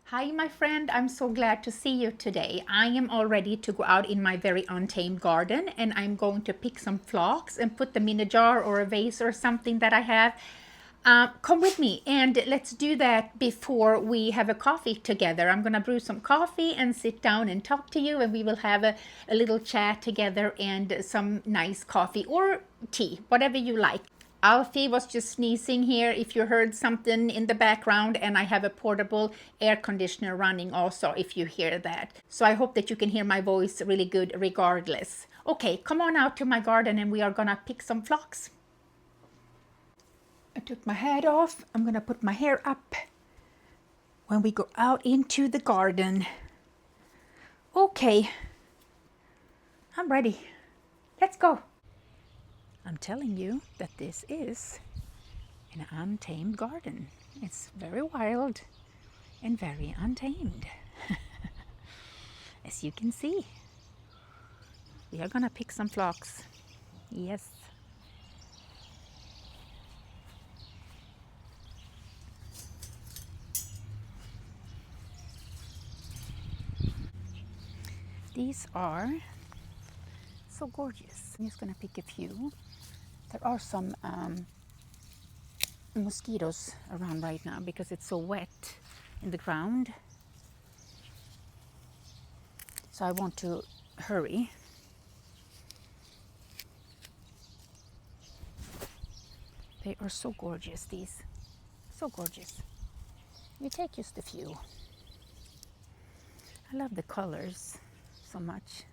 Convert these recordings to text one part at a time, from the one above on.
Hi, my friend. I'm so glad to see you today. I am all ready to go out in my very untamed garden and I'm going to pick some phlox and put them in a jar or a vase or something that I have. Come with me and let's do that before we have a coffee together. I'm going to brew some coffee and sit down and talk to you, and we will have a little chat together and some nice coffee or tea, whatever you like. Alfie was just sneezing here if you heard something in the background, and I have a portable air conditioner running also if you hear that. So I hope that you can hear my voice really good regardless. Okay, come on out to my garden and we are gonna pick some phlox. I took my hat off. I'm gonna put my hair up when we go out into the garden. Okay, I'm ready. Let's go. I'm telling you that this is an untamed garden. It's very wild and very untamed. As you can see, we are gonna pick some phlox. Yes. These are so gorgeous. I'm just gonna pick a few. There are some mosquitoes around right now because it's so wet in the ground. So I want to hurry. They are so gorgeous, these. So gorgeous. You take just a few. I love the colors so much.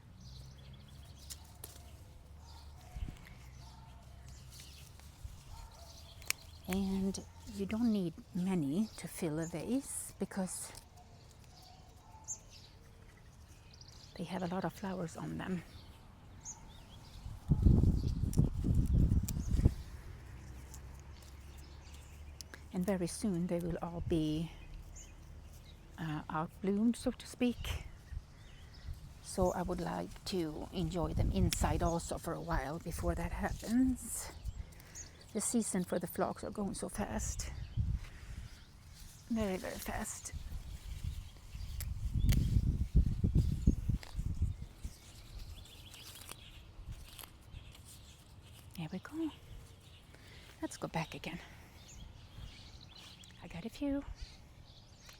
And you don't need many to fill a vase because they have a lot of flowers on them. And very soon they will all be outbloomed, so to speak. So I would like to enjoy them inside also for a while before that happens. The season for the phlox are going so fast. Very, very fast. There we go. Let's go back again. I got a few.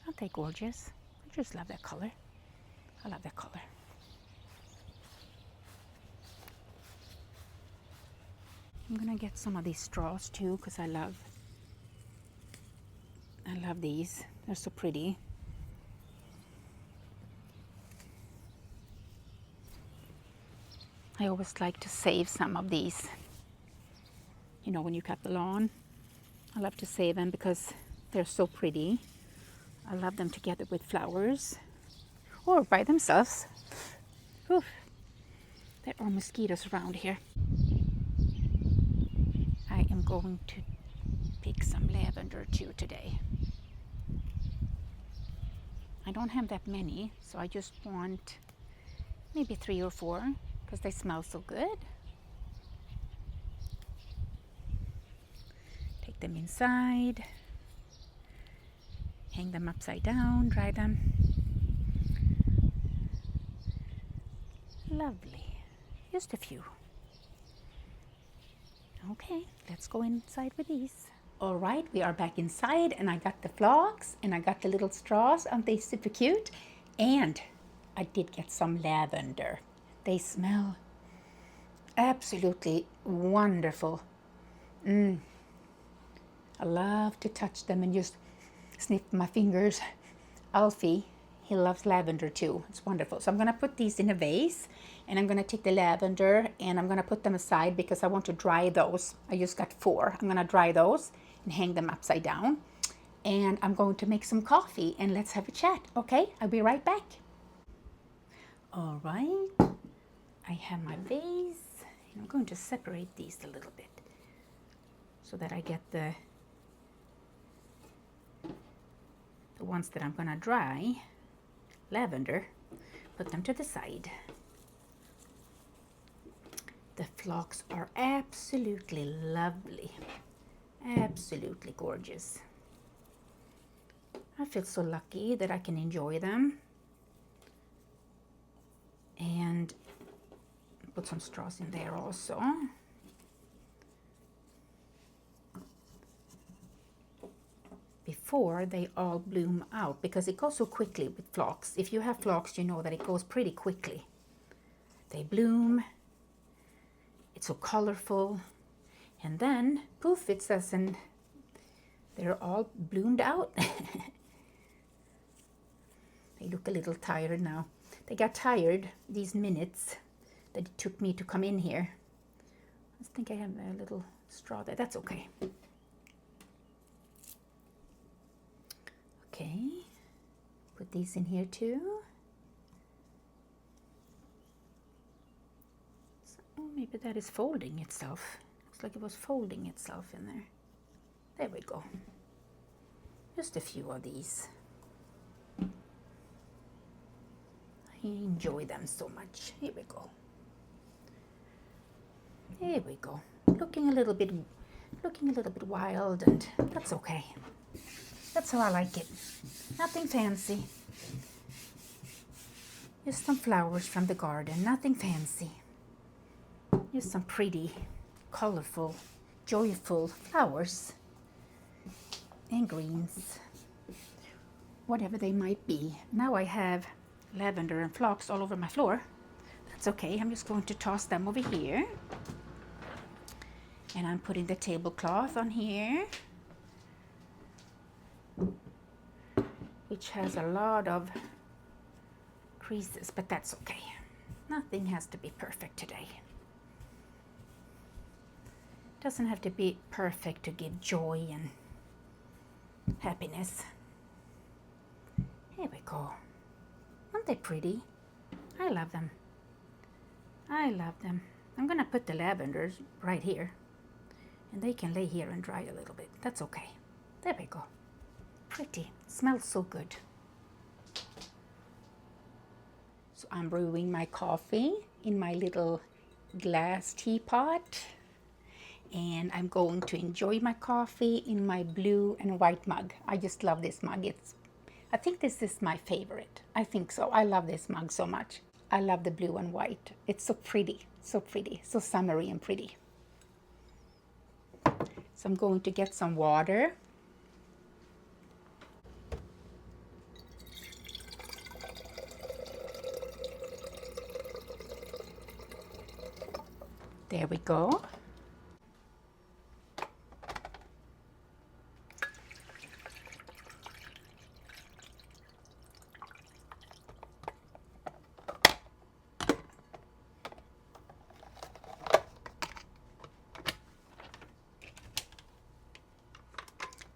Aren't they gorgeous? I just love that color. I love that color. I'm gonna get some of these straws too because I love these. They're so pretty. I always like to save some of these. You know, when you cut the lawn, I love to save them because they're so pretty. I love them together with flowers or by themselves. Whew. There are mosquitoes around here. I am going to pick some lavender too today. I don't have that many, so I just want maybe 3 or 4 because they smell so good. Take them inside, hang them upside down, dry them. Lovely. Just a few. Okay, let's go inside with these. All right, we are back inside and I got the phlox and I got the little straws. Aren't they super cute? And I did get some lavender. They smell absolutely wonderful. I love to touch them and just snip my fingers. Alfie, he loves lavender too. It's wonderful. So I'm gonna put these in a vase and I'm gonna take the lavender and I'm gonna put them aside because I want to dry those. I just got 4. I'm gonna dry those and hang them upside down. And I'm going to make some coffee and let's have a chat, okay? I'll be right back. All right, I have my vase and I'm going to separate these a little bit so that I get the ones that I'm gonna dry, lavender, put them to the side. The phlox are absolutely lovely, absolutely gorgeous. I feel so lucky that I can enjoy them. And put some straws in there also. Before they all bloom out, because it goes so quickly with phlox. If you have phlox, you know that it goes pretty quickly. They bloom, it's so colorful, and then poof, it says, and they're all bloomed out. They look a little tired now. They got tired these minutes that it took me to come in here. I think I have a little straw there. That's okay. Okay, put these in here too. So, oh, maybe that is folding itself. Looks like it was folding itself in there. There we go. Just a few of these. I enjoy them so much. Here we go. Here we go. Looking a little bit wild, and that's okay. That's how I like it. Nothing fancy. Just some flowers from the garden. Nothing fancy. Just some pretty, colorful, joyful flowers and greens. Whatever they might be. Now I have lavender and phlox all over my floor. That's okay. I'm just going to toss them over here. And I'm putting the tablecloth on here, which has a lot of creases, but that's okay. Nothing has to be perfect today. Doesn't have to be perfect to give joy and happiness. Here we go. Aren't they pretty? I love them. I love them. I'm gonna put the lavenders right here, and they can lay here and dry a little bit. That's okay. There we go. Pretty. Smells so good. So I'm brewing my coffee in my little glass teapot, and I'm going to enjoy my coffee in my blue and white mug. I just love this mug. I think this is my favorite. I think so. I love this mug so much. I love the blue and white. It's so pretty, so summery and pretty. So I'm going to get some water. There we go.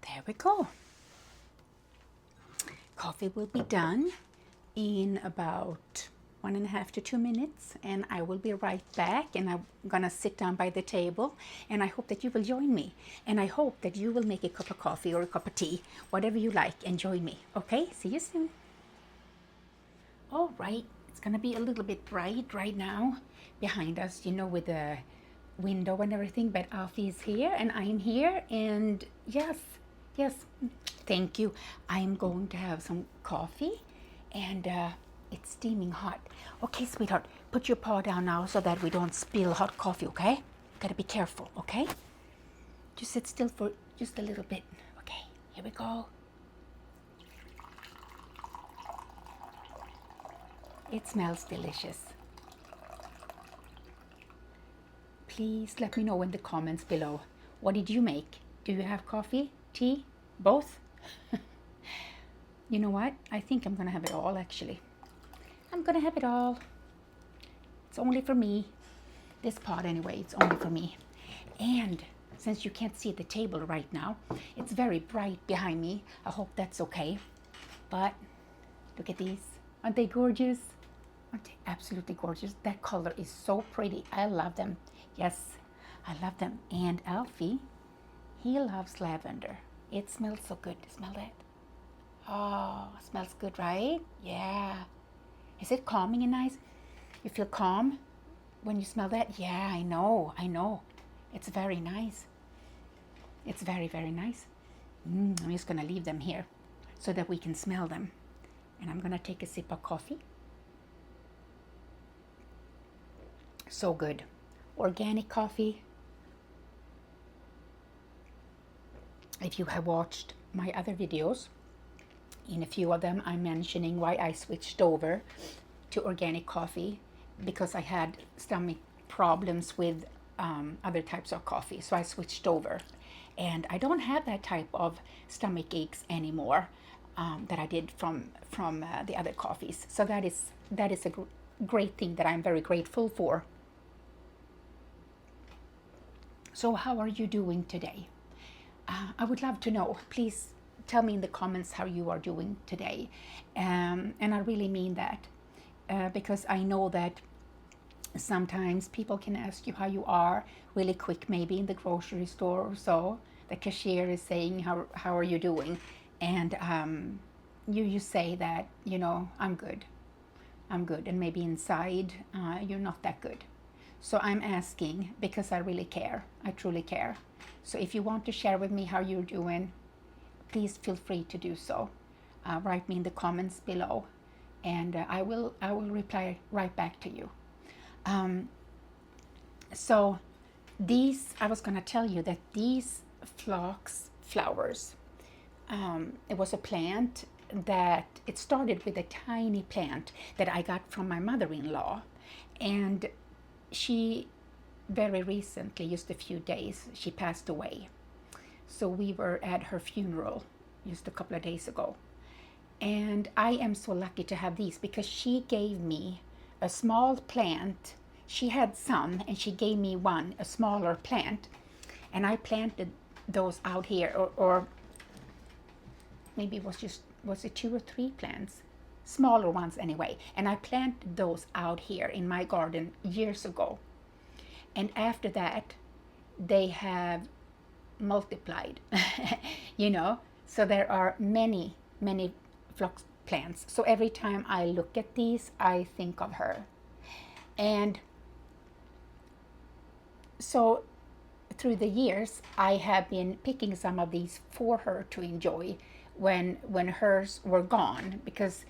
There we go. Coffee will be done in about 1.5 to 2 minutes, and I will be right back, and I'm gonna sit down by the table, and I hope that you will join me, and I hope that you will make a cup of coffee or a cup of tea, whatever you like, and join me. Okay, see you soon. All right, it's gonna be a little bit bright right now behind us, you know, with the window and everything, but Alfie is here and I'm here, and yes, thank you. I'm going to have some coffee, and it's steaming hot. Okay, sweetheart, put your paw down now so that we don't spill hot coffee, okay? Gotta be careful, okay? Just sit still for just a little bit. Okay, here we go. It smells delicious. Please let me know in the comments below. What did you make? Do you have coffee, tea, both? You know what? I think I'm gonna have it all, actually. I'm gonna have it all. It's only for me. This pot anyway, it's only for me. And since you can't see the table right now, it's very bright behind me. I hope that's okay. But look at these. Aren't they gorgeous? Aren't they absolutely gorgeous? That color is so pretty. I love them. Yes, I love them. And Alfie, he loves lavender. It smells so good. Smell that. Oh, smells good, right? Yeah. Is it calming and nice? You feel calm when you smell that? Yeah, I know. It's very nice. It's very, very nice. I'm just gonna leave them here. so that we can smell them. And I'm gonna take a sip of coffee. So good. Organic coffee. If you have watched my other videos, in a few of them I'm mentioning why I switched over to organic coffee, because I had stomach problems with other types of coffee, so I switched over, and I don't have that type of stomach aches anymore that I did from the other coffees. So that is a great thing that I'm very grateful for. So how are you doing today? I would love to know. Please tell me in the comments how you are doing today, and I really mean that, because I know that sometimes people can ask you how you are really quick, maybe in the grocery store or so. The cashier is saying, how are you doing? And you say that, I'm good, and maybe inside you're not that good. So I'm asking because I really care. I truly care. So if you want to share with me how you're doing, please feel free to do so. Write me in the comments below, and I will reply right back to you. So these, I was going to tell you that these Phlox flowers, it was a plant that, it started with a tiny plant that I got from my mother-in-law, and she very recently, just a few days, she passed away. So we were at her funeral just a couple of days ago, and I am so lucky to have these because she gave me a small plant. She had some and she gave me one, a smaller plant, and I planted those out here, or maybe it was it 2 or 3 plants, smaller ones anyway, and I planted those out here in my garden years ago. And after that they have multiplied, so there are many Phlox plants. So every time I look at these, I think of her. And so through the years, I have been picking some of these for her to enjoy when hers were gone, because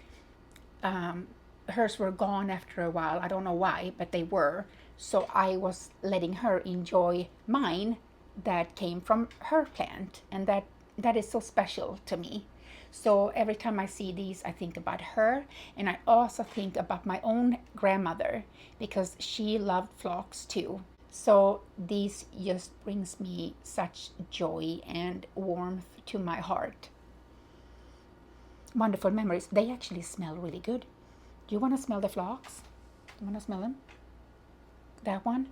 hers were gone after a while. I don't know why, but they were. So I was letting her enjoy mine that came from her plant, and that is so special to me. So every time I see these, I think about her, and I also think about my own grandmother, because she loved Phlox too. So these just brings me such joy and warmth to my heart. Wonderful memories. They actually smell really good. Do you want to smell the Phlox? Do you want to smell them? That one?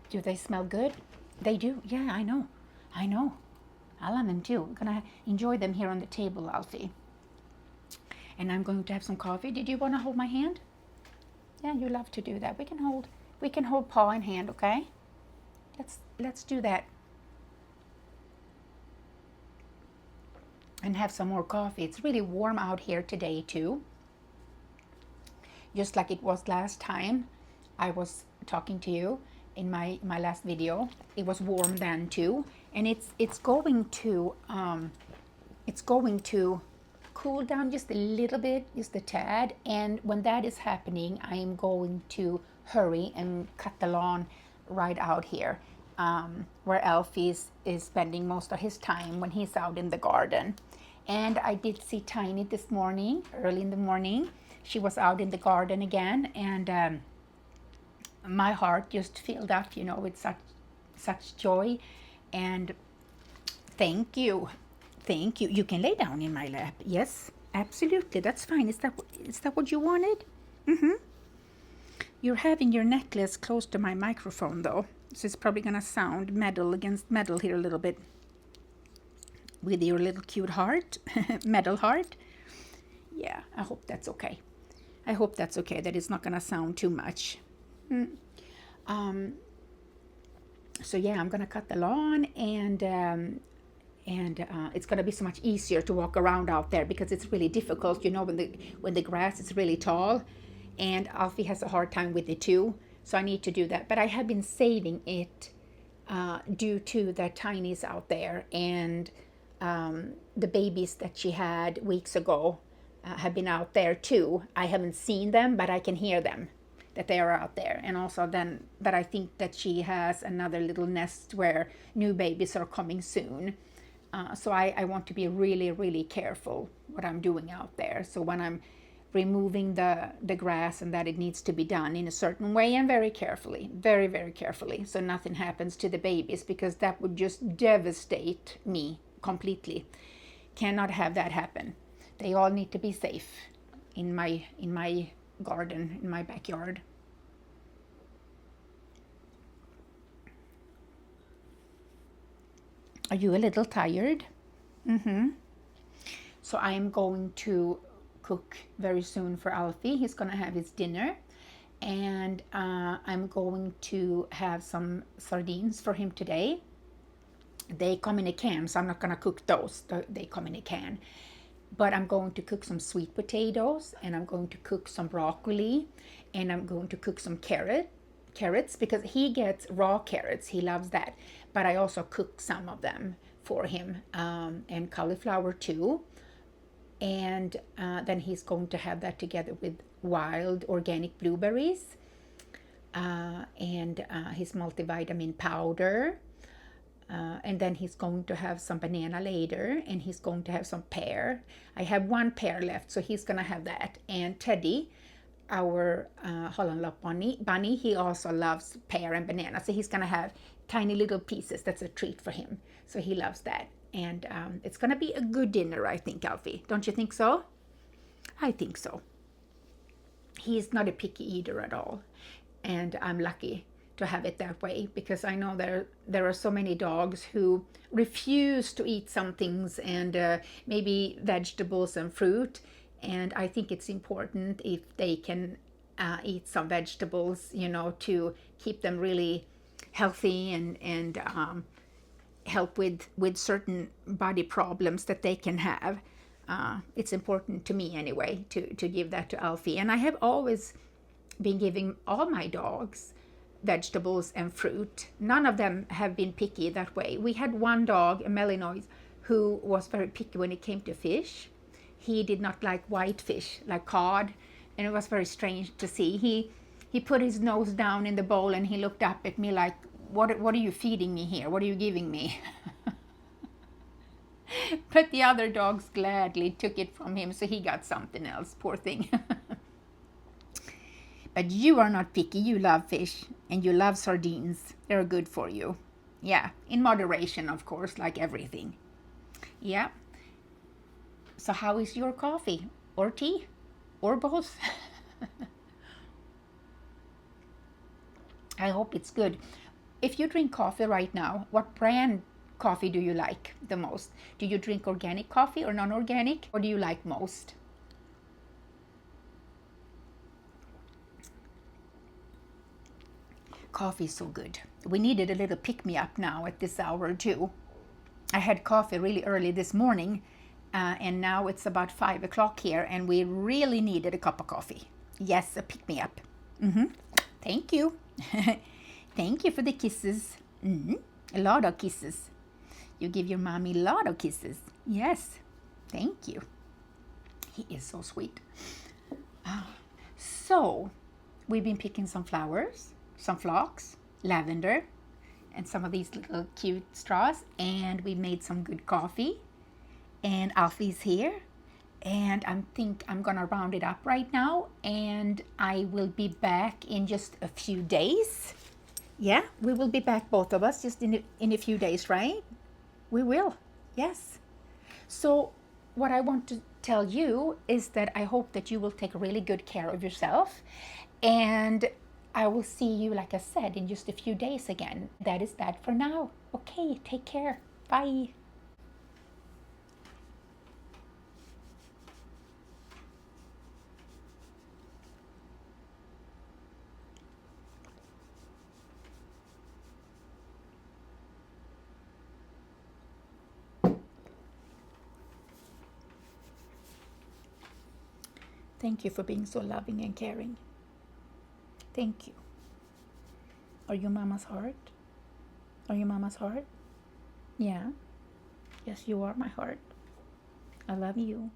Do they smell good? They do. Yeah, I know. I love them too. I'm gonna enjoy them here on the table, Alfie. And I'm going to have some coffee. Did you want to hold my hand? Yeah, you love to do that. We can hold paw in hand, okay? Let's do that. And have some more coffee. It's really warm out here today too. Just like it was last time I was talking to you in my last video. It was warm then too, and it's going to cool down just a little bit, just a tad. And when that is happening, I am going to hurry and cut the lawn right out here, where Alfie is spending most of his time when he's out in the garden. And I did see Tiny this morning, early in the morning. She was out in the garden again, and my heart just filled up, with such joy. And thank you. You can lay down in my lap. Yes, absolutely. That's fine. Is that what you wanted? You're having your necklace close to my microphone though, so it's probably gonna sound metal against metal here a little bit with your little cute heart, metal heart. Yeah, I hope that's okay. That it's not gonna sound too much. So yeah, I'm gonna cut the lawn, and it's gonna be so much easier to walk around out there, because it's really difficult, when the grass is really tall, and Alfie has a hard time with it too. So I need to do that, but I have been saving it due to the Tiny's out there, and the babies that she had weeks ago have been out there too. I haven't seen them, but I can hear them, that they are out there. And also then that I think that she has another little nest where new babies are coming soon. So I want to be really, really careful what I'm doing out there. So when I'm removing the grass and that, it needs to be done in a certain way and very carefully, very, very carefully, so nothing happens to the babies, because that would just devastate me completely. Cannot have that happen. They all need to be safe in my garden, in my backyard. Are you a little tired? So I am going to cook very soon for Alfie. He's gonna have his dinner, and I'm going to have some sardines for him today. They come in a can, so I'm not gonna cook those. They come in a can. But I'm going to cook some sweet potatoes, and I'm going to cook some broccoli, and I'm going to cook some carrots, because he gets raw carrots. He loves that. But I also cook some of them for him, and cauliflower too. And then he's going to have that together with wild organic blueberries, and his multivitamin powder. And then he's going to have some banana later, and he's going to have some pear. I have one pear left, so he's going to have that. And Teddy, our Holland Lop bunny, he also loves pear and banana, so he's going to have tiny little pieces. That's a treat for him, so he loves that. And it's going to be a good dinner, I think, Alfie. Don't you think so? I think so. He's not a picky eater at all, and I'm lucky to have it that way, because I know there are so many dogs who refuse to eat some things, and maybe vegetables and fruit. And I think it's important if they can eat some vegetables, to keep them really healthy, and help with certain body problems that they can have. It's important to me anyway to give that to Alfie. And I have always been giving all my dogs vegetables and fruit. None of them have been picky that way. We had one dog, a Malinois, who was very picky when it came to fish. He did not like white fish, like cod, and it was very strange to see. He put his nose down in the bowl, and he looked up at me like, what are you feeding me here? What are you giving me? But the other dogs gladly took it from him, so he got something else, poor thing. But you are not picky. You love fish, and you love sardines. They're good for you. Yeah, in moderation, of course, like everything. Yeah. So how is your coffee or tea or both? I hope it's good. If you drink coffee right now, what brand coffee do you like the most? Do you drink organic coffee or non-organic? What do you like most? Coffee is so good. We needed a little pick-me-up now at this hour too. I had coffee really early this morning, and now it's about 5 o'clock here, and we really needed a cup of coffee. Yes, a pick-me-up. Thank you. Thank you for the kisses. A lot of kisses. You give your mommy a lot of kisses. Yes, thank you. He is so sweet. So, we've been picking some flowers, some phlox, lavender, and some of these little cute straws, and we made some good coffee. And Alfie's here, and I think I'm gonna round it up right now, and I will be back in just a few days. Yeah, we will be back, both of us, just in a few days, right? We will, yes. So what I want to tell you is that I hope that you will take really good care of yourself, and I will see you, like I said, in just a few days again. That is that for now. Okay, take care. Bye. Thank you for being so loving and caring. Thank you. Are you mama's heart? Are you mama's heart? Yeah. Yes, you are my heart. I love you.